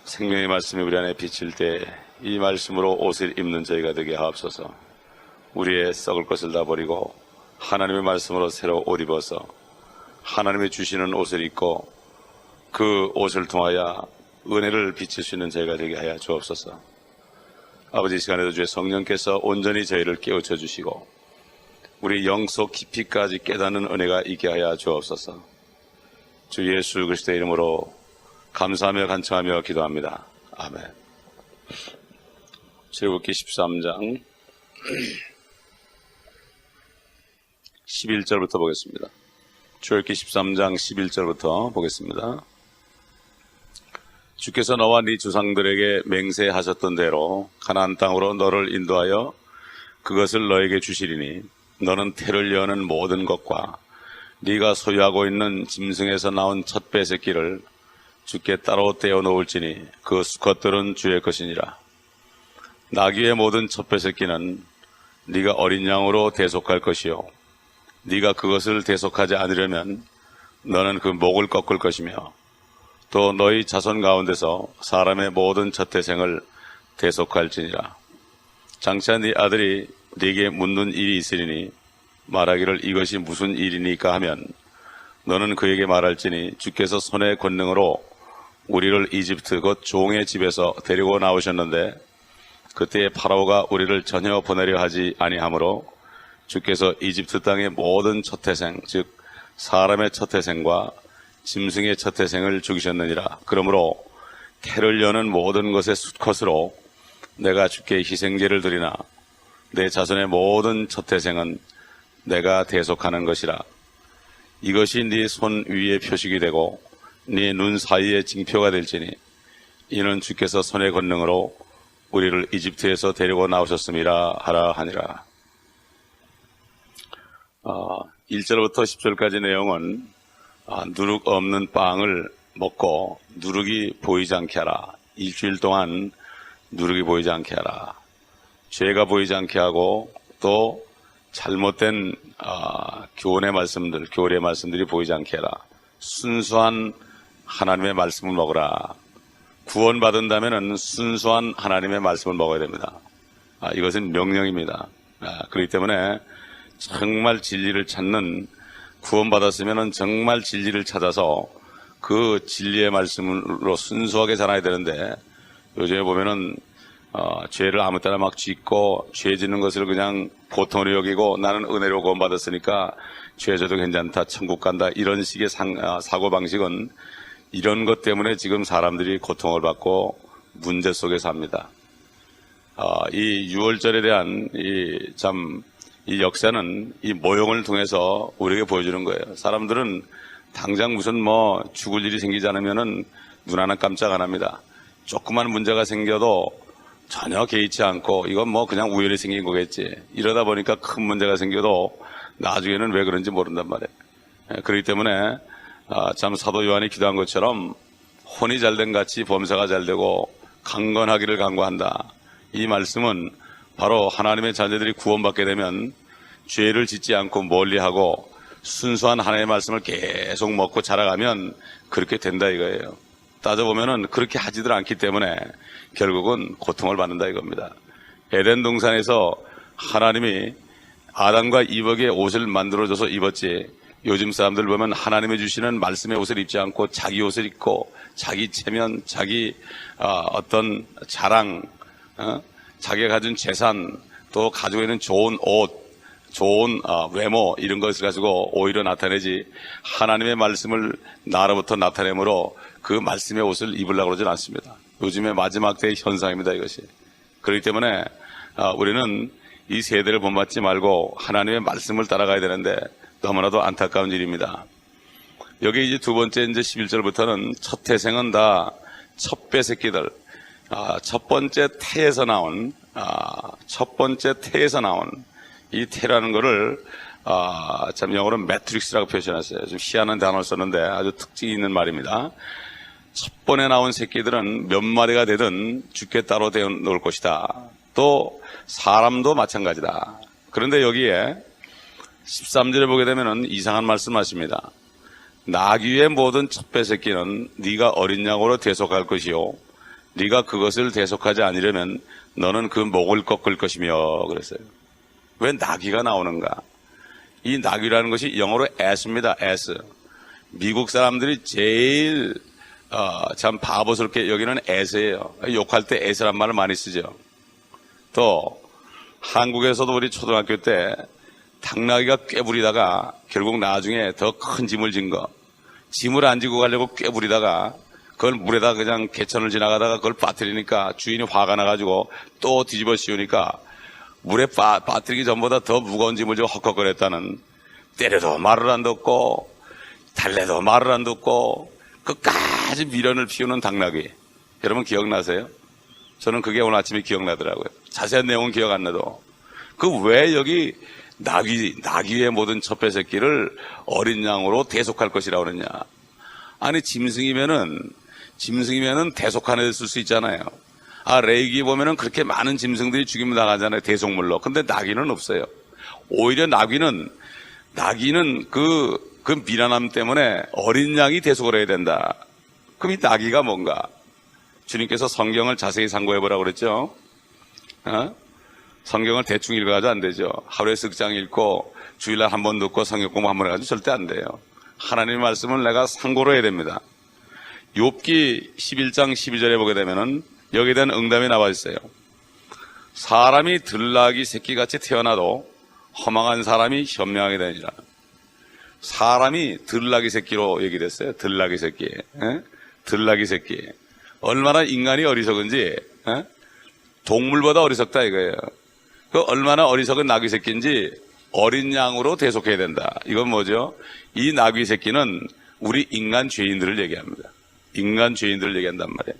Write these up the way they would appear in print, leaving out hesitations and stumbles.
생명의 말씀이 우리 안에 비칠 때 이 말씀으로 옷을 입는 저희가 되게 하옵소서. 우리의 썩을 것을 다 버리고 하나님의 말씀으로 새로 옷 입어서 하나님이 주시는 옷을 입고 그 옷을 통하여 은혜를 비칠 수 있는 저희가 되게 하여 주옵소서. 아버지, 이 시간에도 주의 성령께서 온전히 저희를 깨우쳐 주시고 우리 영속 깊이까지 깨닫는 은혜가 있게 하여 주옵소서. 주 예수 그리스도의 이름으로 감사하며 간청하며 기도합니다. 아멘. 출애굽기 13장 11절부터 보겠습니다. 출애굽기 13장 11절부터 보겠습니다. 주께서 너와 네 조상들에게 맹세하셨던 대로 가나안 땅으로 너를 인도하여 그것을 너에게 주시리니 너는 태를 여는 모든 것과 네가 소유하고 있는 짐승에서 나온 첫 배 새끼를 주께 따로 떼어 놓을지니 그 수컷들은 주의 것이니라. 나귀의 모든 첫 배 새끼는 네가 어린 양으로 대속할 것이요 네가 그것을 대속하지 않으려면 너는 그 목을 꺾을 것이며 또 너희 자손 가운데서 사람의 모든 첫 태생을 대속할지니라. 장차 네 아들이 네게 묻는 일이 있으리니 말하기를 이것이 무슨 일이니까 하면 너는 그에게 말할지니 주께서 손의 권능으로 우리를 이집트 곧 종의 집에서 데리고 나오셨는데 그때에 파라오가 우리를 전혀 보내려 하지 아니하므로 주께서 이집트 땅의 모든 첫 태생 즉 사람의 첫 태생과 짐승의 첫 태생을 죽이셨느니라. 그러므로 태를 여는 모든 것의 수컷으로 내가 주께 희생제를 드리나 내 자손의 모든 첫 태생은 내가 대속하는 것이라. 이것이 네 손 위에 표식이 되고 네 눈 사이에 징표가 될지니 이는 주께서 손의 권능으로 우리를 이집트에서 데리고 나오셨음이라 하라 하니라. 1절부터 10절까지 내용은 누룩 없는 빵을 먹고 누룩이 보이지 않게 하라. 일주일 동안 누룩이 보이지 않게 하라. 죄가 보이지 않게 하고 또 잘못된 교훈의 말씀들, 교리의 말씀들이 보이지 않게 하라. 순수한 하나님의 말씀을 먹으라. 구원받은다면 순수한 하나님의 말씀을 먹어야 됩니다. 이것은 명령입니다. 그렇기 때문에 정말 진리를 찾는, 구원받았으면 정말 진리를 찾아서 그 진리의 말씀으로 순수하게 살아야 되는데 요즘에 보면은 죄를 아무 때나 막 짓고 죄 짓는 것을 그냥 보통으로 여기고 나는 은혜로 구원받았으니까 죄 져도 괜찮다, 천국 간다, 이런 식의 사고방식은 이런 것 때문에 지금 사람들이 고통을 받고 문제 속에 삽니다. 이 6월절에 대한 이 역사는 이 모형을 통해서 우리에게 보여주는 거예요. 사람들은 당장 무슨 죽을 일이 생기지 않으면은 눈 하나 깜짝 안 합니다. 조그만 문제가 생겨도 전혀 개의치 않고 이건 그냥 우연히 생긴 거겠지. 이러다 보니까 큰 문제가 생겨도 나중에는 왜 그런지 모른단 말이에요. 그렇기 때문에 참 사도 요한이 기도한 것처럼 혼이 잘된 같이 범사가 잘되고 강건하기를 간구한다. 이 말씀은 바로 하나님의 자녀들이 구원받게 되면 죄를 짓지 않고 멀리하고 순수한 하나님의 말씀을 계속 먹고 자라가면 그렇게 된다 이거예요. 따져보면은 그렇게 하지들 않기 때문에 결국은 고통을 받는다 이겁니다. 에덴 동산에서 하나님이 아담과 이브에게 옷을 만들어줘서 입었지, 요즘 사람들 보면 하나님이 주시는 말씀의 옷을 입지 않고 자기 옷을 입고 자기 체면, 자기 어떤 자랑, 자기가 가진 재산, 또 가지고 있는 좋은 옷, 좋은 외모, 이런 것을 가지고 오히려 나타내지 하나님의 말씀을 나로부터 나타내므로 그 말씀의 옷을 입으려고 그러진 않습니다. 요즘의 마지막 때의 현상입니다, 이것이. 그렇기 때문에 우리는 이 세대를 본받지 말고 하나님의 말씀을 따라가야 되는데 너무나도 안타까운 일입니다. 여기 이제 두 번째 이제 11절부터는 첫 태생은 다 첫 배 새끼들, 첫 번째 태에서 나온 이 태라는 거를 참 영어로 매트릭스라고 표현했어요. 좀 희한한 단어를 썼는데 아주 특징이 있는 말입니다. 첫 번에 나온 새끼들은 몇 마리가 되든 주께 따로 데워 놓을 것이다. 또 사람도 마찬가지다. 그런데 여기에 13절에 보게 되면 이상한 말씀하십니다. 나귀의 모든 첫 배 새끼는 네가 어린 양으로 대속할 것이요 네가 그것을 대속하지 않으려면 너는 그 목을 꺾을 것이며 그랬어요. 왜 나귀가 나오는가? 이 나귀라는 것이 영어로 ass입니다. ass. 미국 사람들이 제일 참 바보스럽게 여기는 ass예요. 욕할 때 ass란 말을 많이 쓰죠. 또 한국에서도 우리 초등학교 때 당나귀가 꾀부리다가 결국 나중에 더 큰 짐을 진 거, 짐을 안 지고 가려고 꾀부리다가 그걸 물에다 그냥 개천을 지나가다가 그걸 빠뜨리니까 주인이 화가 나가지고 또 뒤집어 씌우니까 물에 빠뜨리기 전보다 더 무거운 짐을 지고 헉헉거렸다는, 때려도 말을 안 듣고 달래도 말을 안 듣고 끝까지 미련을 피우는 당나귀. 여러분 기억나세요? 저는 그게 오늘 아침에 기억나더라고요. 자세한 내용은 기억 안 나도. 그 왜 여기 나귀의 모든 첩배 새끼를 어린 양으로 대속할 것이라고 그러냐. 아니 짐승이면은 대속하는 데 쓸 수 있잖아요. 레이기 보면은 그렇게 많은 짐승들이 죽임을 당하잖아요. 대속물로. 근데 나귀는 없어요. 오히려 나귀는 그 미련함 때문에 어린 양이 대속을 해야 된다. 그럼 이 나귀가 뭔가? 주님께서 성경을 자세히 상고해보라고 그랬죠. 성경을 대충 읽어가지고 안 되죠. 하루에 쓱장 읽고 주일날 한 번 듣고 성경 공부 한 번 해가지고 절대 안 돼요. 하나님의 말씀을 내가 상고로 해야 됩니다. 욥기 11장 12절에 보게 되면은 여기에 대한 응답이 나와 있어요. 사람이 들나귀 새끼같이 태어나도 허망한 사람이 현명하게 되니라. 사람이 들나귀 새끼로 얘기됐어요. 들나귀 새끼. 들나귀 새끼. 얼마나 인간이 어리석은지, 동물보다 어리석다 이거예요. 그 얼마나 어리석은 나귀 새끼인지 어린 양으로 대속해야 된다. 이건 뭐죠? 이 나귀 새끼는 우리 인간 죄인들을 얘기합니다. 인간 죄인들을 얘기한단 말이에요.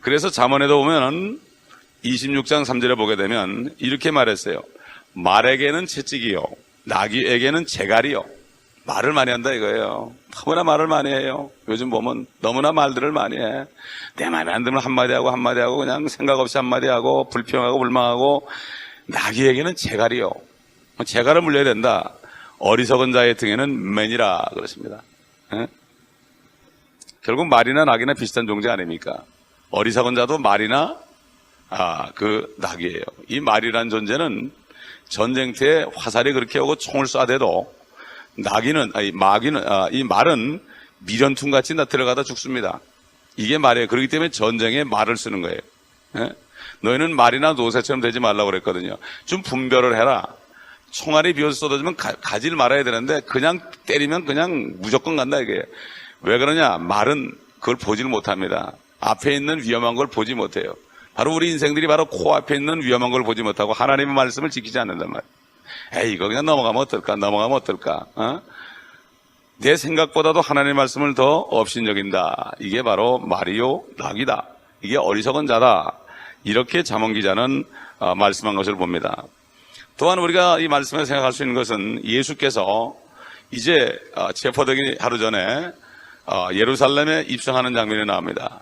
그래서 잠언에도 보면 26장 3절에 보게 되면 이렇게 말했어요. 말에게는 채찍이요, 나귀에게는 재갈이요. 말을 많이 한다 이거예요. 너무나 말을 많이 해요. 요즘 보면 너무나 말들을 많이 해. 내 마음에 안 들면 한마디 하고 그냥 생각 없이 한마디 하고 불평하고 불망하고. 나귀에게는 재갈이요. 재갈을 물려야 된다. 어리석은 자의 등에는 맨이라 그렇습니다. 결국 말이나 나귀나 비슷한 존재 아닙니까? 어리석은 자도 말이나 그 나귀예요. 이 말이란 존재는 전쟁터에 화살이 그렇게 오고 총을 쏴대도 이 말은 미련퉁같이 들어가다 죽습니다. 이게 말이에요. 그렇기 때문에 전쟁에 말을 쓰는 거예요. 너희는 말이나 노새처럼 되지 말라고 그랬거든요. 좀 분별을 해라. 총알이 비어서 쏟아지면 가지를 말아야 되는데 그냥 때리면 그냥 무조건 간다 이게. 왜 그러냐? 말은 그걸 보지를 못합니다. 앞에 있는 위험한 걸 보지 못해요. 바로 우리 인생들이 바로 코앞에 있는 위험한 걸 보지 못하고 하나님의 말씀을 지키지 않는단 말이에요. 이거 그냥 넘어가면 어떨까? 내 생각보다도 하나님의 말씀을 더 업신여긴다. 이게 바로 말이요 나귀다. 이게 어리석은 자다. 이렇게 잠언 기자는 말씀한 것을 봅니다. 또한 우리가 이 말씀에 생각할 수 있는 것은 예수께서 이제 체포되기 하루 전에 예루살렘에 입성하는 장면이 나옵니다.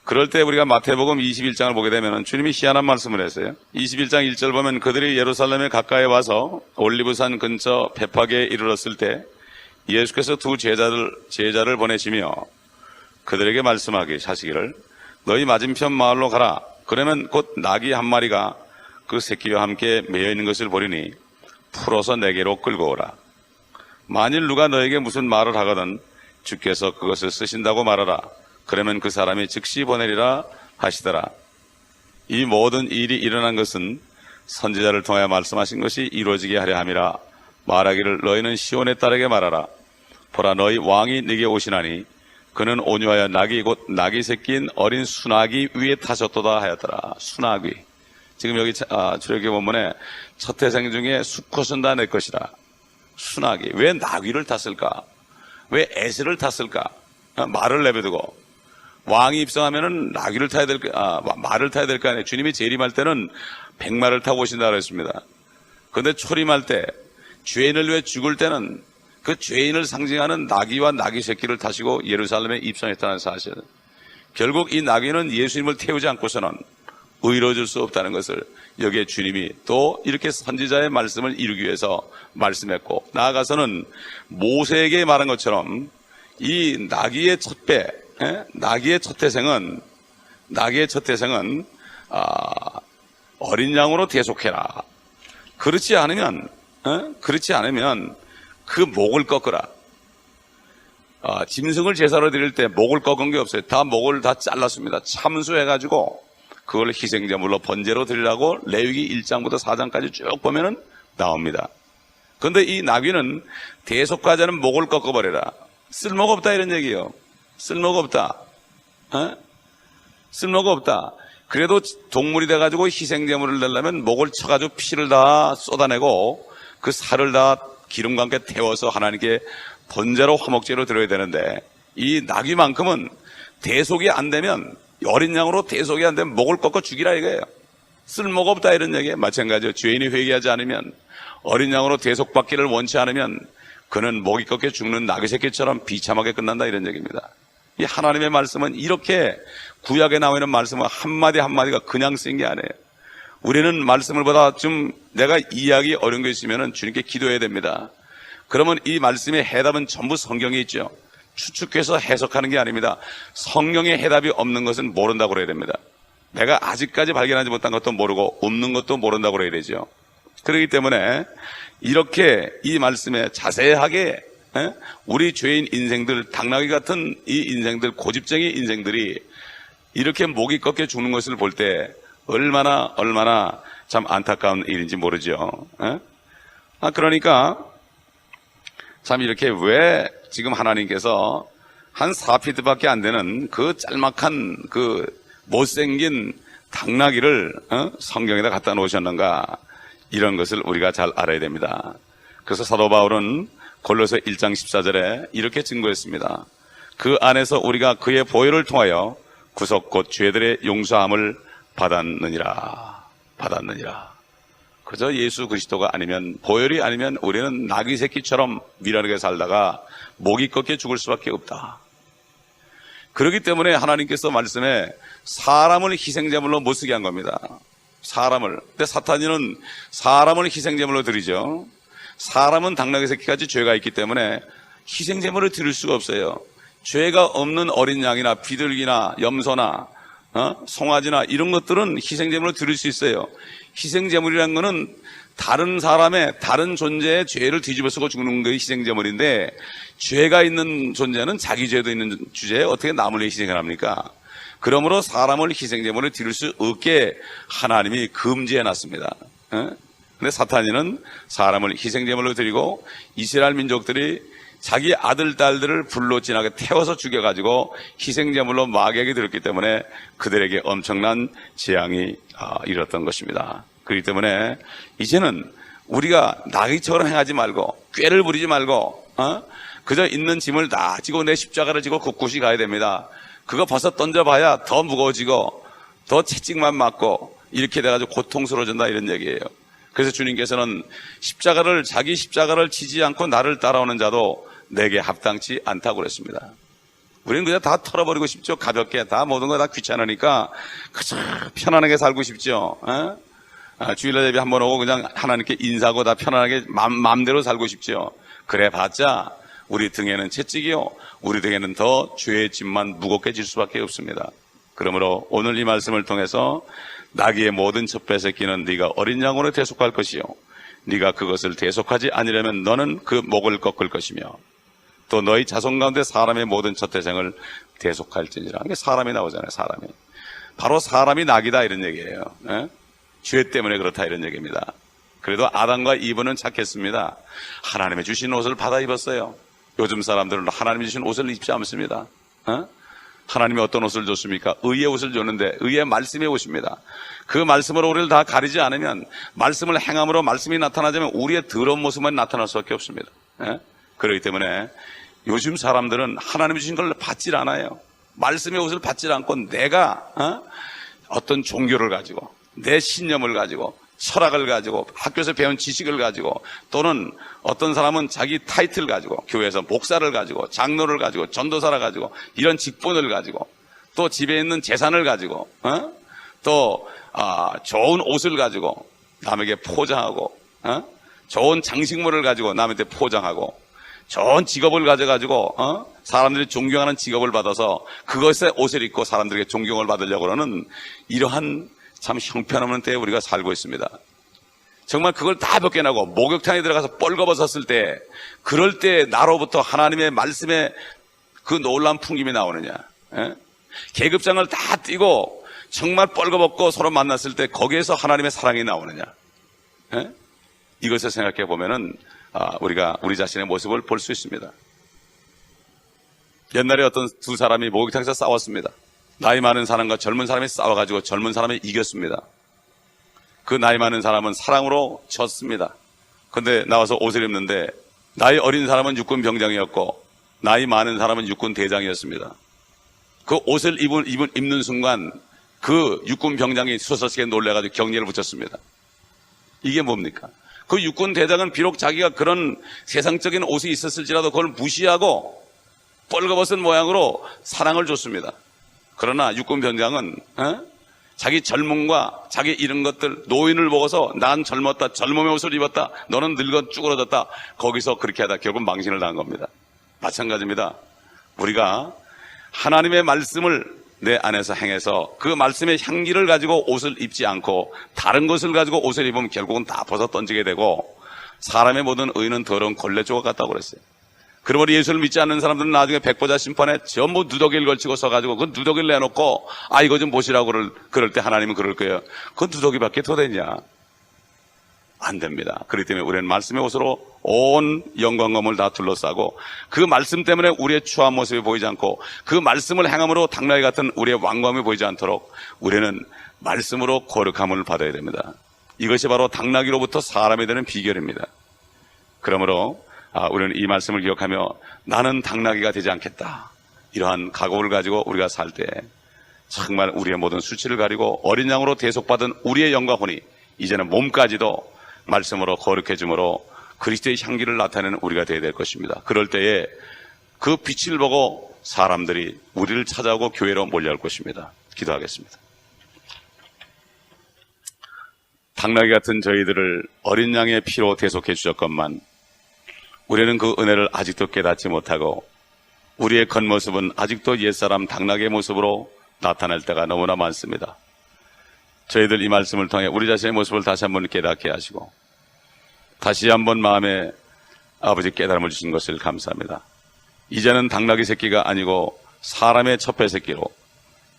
그럴 때 우리가 마태복음 21장을 보게 되면 주님이 희한한 말씀을 했어요. 21장 1절 보면 그들이 예루살렘에 가까이 와서 올리브산 근처 베파게에 이르렀을 때 예수께서 두 제자를 보내시며 그들에게 하시기를 너희 맞은편 마을로 가라. 그러면 곧 나귀 한 마리가 그 새끼와 함께 매여 있는 것을 보리니 풀어서 내게로 끌고 오라. 만일 누가 너에게 무슨 말을 하거든 주께서 그것을 쓰신다고 말하라. 그러면 그 사람이 즉시 보내리라 하시더라. 이 모든 일이 일어난 것은 선지자를 통하여 말씀하신 것이 이루어지게 하려 함이라. 말하기를 너희는 시온의 딸에게 말하라. 보라 너희 왕이 네게 오시나니 그는 온유하여 나귀 곧 나귀 새끼인 어린 수나귀 위에 타셨도다 하였더라. 수나귀. 지금 여기 출애굽기 본문에 첫 태생 중에 수컷은 다 내 것이라. 수나귀. 왜 나귀를 탔을까? 왜 에스를 탔을까? 말을 내버두고 왕이 입성하면은 나귀를 타야 될 말을 타야 될 거 아니에요. 주님이 재림할 때는 백마를 타고 오신다고 했습니다. 그런데 초림할 때 죄인을 위해 죽을 때는 그 죄인을 상징하는 나귀와 나귀 새끼를 타시고 예루살렘에 입성했다는 사실. 결국 이 나귀는 예수님을 태우지 않고서는 의로워질 수 없다는 것을 여기에 주님이 또 이렇게 선지자의 말씀을 이루기 위해서 말씀했고, 나아가서는 모세에게 말한 것처럼 이 나귀의 첫 태생은 나귀의 첫 태생은 어린 양으로 대속해라. 그렇지 않으면 그 목을 꺾으라. 짐승을 제사로 드릴 때 목을 꺾은 게 없어요. 다 목을 다 잘랐습니다. 참수해가지고 그걸 희생제물로 번제로 드리라고 레위기 1장부터 4장까지 쭉 보면은 나옵니다. 그런데 이 나귀는 대속하지 않은 목을 꺾어버려라. 쓸모가 없다 이런 얘기예요. 쓸모가 없다. 쓸모가 없다. 그래도 동물이 돼가지고 희생제물을 내려면 목을 쳐가지고 피를 다 쏟아내고 그 살을 다 기름과 함께 태워서 하나님께 번제로 화목제로 드려야 되는데, 이 나귀만큼은 대속이 안 되면, 어린 양으로 대속이 안 되면 목을 꺾어 죽이라 이거예요. 쓸모가 없다 이런 얘기예요. 마찬가지로 죄인이 회개하지 않으면, 어린 양으로 대속받기를 원치 않으면 그는 목이 꺾여 죽는 나귀 새끼처럼 비참하게 끝난다 이런 얘기입니다. 이 하나님의 말씀은 이렇게 구약에 나오는 말씀은 한마디 한마디가 그냥 쓴 게 아니에요. 우리는 말씀을 보다 좀 내가 이해하기 어려운 게 있으면 주님께 기도해야 됩니다. 그러면 이 말씀의 해답은 전부 성경에 있죠. 추측해서 해석하는 게 아닙니다. 성경의 해답이 없는 것은 모른다고 그래야 됩니다. 내가 아직까지 발견하지 못한 것도 모르고 없는 것도 모른다고 그래야 되죠. 그렇기 때문에 이렇게 이 말씀에 자세하게 우리 죄인 인생들, 당나귀 같은 이 인생들, 고집쟁이 인생들이 이렇게 목이 꺾여 죽는 것을 볼 때 얼마나 참 안타까운 일인지 모르죠. 그러니까 참 이렇게 왜 지금 하나님께서 한 4피트밖에 안 되는 그 짤막한 그 못생긴 당나귀를 성경에다 갖다 놓으셨는가, 이런 것을 우리가 잘 알아야 됩니다. 그래서 사도 바울은 골로새 1장 14절에 이렇게 증거했습니다. 그 안에서 우리가 그의 보혈을 통하여 구속 곧 죄들의 용서함을 받았느니라. 그저 예수 그리스도가 아니면, 보혈이 아니면 우리는 나귀 새끼처럼 미련하게 살다가 목이 꺾여 죽을 수밖에 없다. 그렇기 때문에 하나님께서 말씀에 사람을 희생제물로 못 쓰게 한 겁니다. 사람을. 근데 사탄이는 사람을 희생제물로 드리죠. 사람은 당나귀 새끼까지 죄가 있기 때문에 희생제물을 드릴 수가 없어요. 죄가 없는 어린 양이나 비둘기나 염소나 송아지나 이런 것들은 희생제물로 드릴 수 있어요. 희생제물이라는 것은 다른 사람의, 다른 존재의 죄를 뒤집어 쓰고 죽는 게 희생제물인데, 죄가 있는 존재는 자기 죄도 있는 주제에 어떻게 남을 위해 희생을 합니까? 그러므로 사람을 희생제물을 드릴 수 없게 하나님이 금지해 놨습니다. 근데 사탄이는 사람을 희생제물로 드리고, 이스라엘 민족들이 자기 아들, 딸들을 불로 진하게 태워서 죽여가지고 희생제물로 마귀에게 드렸기 때문에 그들에게 엄청난 재앙이 일었던 것입니다. 그렇기 때문에 이제는 우리가 나귀처럼 행하지 말고, 꾀를 부리지 말고, 그저 있는 짐을 다 지고 내 십자가를 지고 굳굳이 가야 됩니다. 그거 벗어 던져봐야 더 무거워지고 더 채찍만 맞고 이렇게 돼가지고 고통스러워진다 이런 얘기예요. 그래서 주님께서는 자기 십자가를 지지 않고 나를 따라오는 자도 내게 합당치 않다고 그랬습니다. 우리는 그냥 다 털어버리고 싶죠. 가볍게 다 모든 거 다 귀찮으니까 그저 편안하게 살고 싶죠. 주일날 예배 한번 오고 그냥 하나님께 인사하고 다 편안하게 마음대로 살고 싶죠. 그래 봤자 우리 등에는 채찍이요, 우리 등에는 더 죄의 짐만 무겁게 질 수밖에 없습니다. 그러므로 오늘 이 말씀을 통해서 나귀의 모든 첫 뺏새끼는 네가 어린 양으로 대속할 것이요, 네가 그것을 대속하지 아니려면 너는 그 목을 꺾을 것이며, 또 너희 자손 가운데 사람의 모든 첫 태생을 대속할지니라. 이게 사람이 나오잖아요. 사람이. 바로 사람이 낙이다 이런 얘기예요. 죄 때문에 그렇다 이런 얘기입니다. 그래도 아담과 이브는 착했습니다. 하나님의 주신 옷을 받아 입었어요. 요즘 사람들은 하나님이 주신 옷을 입지 않습니다. 하나님이 어떤 옷을 줬습니까? 의의 옷을 줬는데 의의 말씀의 옷입니다. 그 말씀으로 우리를 다 가리지 않으면, 말씀을 행함으로 말씀이 나타나자면 우리의 더러운 모습만 나타날 수밖에 없습니다. 그렇기 때문에 요즘 사람들은 하나님이 주신 걸 받질 않아요. 말씀의 옷을 받질 않고 내가 어떤 종교를 가지고, 내 신념을 가지고, 철학을 가지고, 학교에서 배운 지식을 가지고, 또는 어떤 사람은 자기 타이틀 가지고, 교회에서 목사를 가지고, 장로를 가지고, 전도사를 가지고, 이런 직분을 가지고, 또 집에 있는 재산을 가지고, 또 좋은 옷을 가지고 남에게 포장하고, 좋은 장식물을 가지고 남한테 포장하고, 좋은 직업을 가져가지고 사람들이 존경하는 직업을 받아서 그것에 옷을 입고 사람들에게 존경을 받으려고 하는 이러한 참 형편없는 때에 우리가 살고 있습니다. 정말 그걸 다 벗겨나고 목욕탕에 들어가서 뻘거벗었을 때, 그럴 때 나로부터 하나님의 말씀에 그 놀라운 풍김이 나오느냐? 계급장을 다 띄고 정말 뻘거벗고 서로 만났을 때 거기에서 하나님의 사랑이 나오느냐? 이것을 생각해 보면은 우리가 우리 자신의 모습을 볼 수 있습니다. 옛날에 어떤 두 사람이 목욕탕에서 싸웠습니다. 나이 많은 사람과 젊은 사람이 싸워가지고 젊은 사람이 이겼습니다. 그 나이 많은 사람은 사랑으로 졌습니다. 근데 나와서 옷을 입는데 나이 어린 사람은 육군 병장이었고 나이 많은 사람은 육군 대장이었습니다. 그 옷을 입는 순간 그 육군 병장이 수서스게 놀래가지고 경례를 붙였습니다. 이게 뭡니까? 그 육군 대장은 비록 자기가 그런 세상적인 옷이 있었을지라도 그걸 무시하고 뻘거벗은 모양으로 사랑을 줬습니다. 그러나 육군 병장은 자기 젊음과 자기 이런 것들, 노인을 보고서 난 젊었다, 젊음의 옷을 입었다, 너는 늙어 쭈그러졌다, 거기서 그렇게 하다 결국 망신을 당한 겁니다. 마찬가지입니다. 우리가 하나님의 말씀을 내 안에서 행해서 그 말씀의 향기를 가지고 옷을 입지 않고 다른 것을 가지고 옷을 입으면 결국은 다 벗어 던지게 되고, 사람의 모든 의는 더러운 걸레 조각 같다고 그랬어요. 그러므로 예수를 믿지 않는 사람들은 나중에 백보자 심판에 전부 누더기를 걸치고 서가지고 그 누더기를 내놓고 이거 좀 보시라고 그럴 때 하나님은 그럴 거예요. 그 누더기밖에 더 되냐? 안 됩니다. 그렇기 때문에 우리는 말씀의 옷으로 온 영광검을 다 둘러싸고 그 말씀 때문에 우리의 추한 모습이 보이지 않고 그 말씀을 행함으로 당나귀 같은 우리의 왕검이 보이지 않도록 우리는 말씀으로 거룩함을 받아야 됩니다. 이것이 바로 당나귀로부터 사람이 되는 비결입니다. 그러므로 우리는 이 말씀을 기억하며 나는 당나귀가 되지 않겠다, 이러한 각오를 가지고 우리가 살 때 정말 우리의 모든 수치를 가리고 어린 양으로 대속받은 우리의 영과 혼이 이제는 몸까지도 말씀으로 거룩해 줌으로 그리스도의 향기를 나타내는 우리가 되어야 될 것입니다. 그럴 때에 그 빛을 보고 사람들이 우리를 찾아오고 교회로 몰려올 것입니다. 기도하겠습니다. 당나귀 같은 저희들을 어린 양의 피로 대속해 주셨건만 우리는 그 은혜를 아직도 깨닫지 못하고 우리의 겉모습은 아직도 옛사람 당나귀의 모습으로 나타날 때가 너무나 많습니다. 저희들 이 말씀을 통해 우리 자신의 모습을 다시 한번 깨닫게 하시고 다시 한번 마음에 아버지 깨달음을 주신 것을 감사합니다. 이제는 당나귀 새끼가 아니고 사람의 첩회 새끼로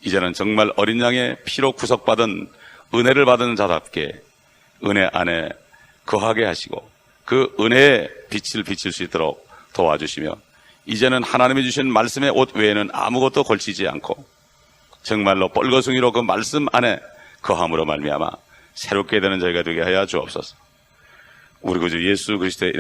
이제는 정말 어린 양의 피로 구속받은 은혜를 받은 자답게 은혜 안에 거하게 하시고 그 은혜의 빛을 비칠 수 있도록 도와주시며 이제는 하나님이 주신 말씀의 옷 외에는 아무것도 걸치지 않고 정말로 뻘거숭이로 그 말씀 안에 거함으로 말미암아 새롭게 되는 저희가 되게 하여 주옵소서. 우리 구주 예수 그리스도의